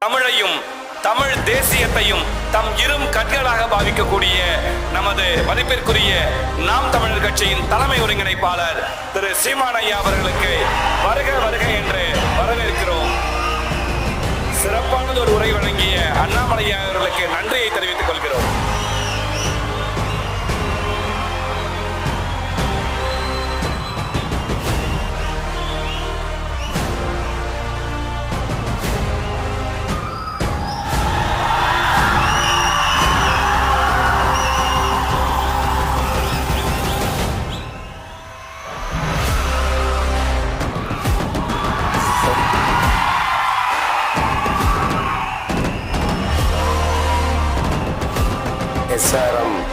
தமிழையும் தமிழ் தேசியத்தையும் தம் இரும் கண்களாக பாவிக்கக்கூடிய நமது மதிப்பிற்குரிய நாம் தமிழர் கட்சியின் தலைமை ஒருங்கிணைப்பாளர் திரு சீமான் ஐயா அவர்களுக்கு வருக வருக என்று வரவேற்கிறோம். சிறப்பானது ஒரு உரை வழங்கிய அண்ணாமலை அவர்களுக்கு நன்றியை தெரிவித்துக் கொள்கிறோம். SRM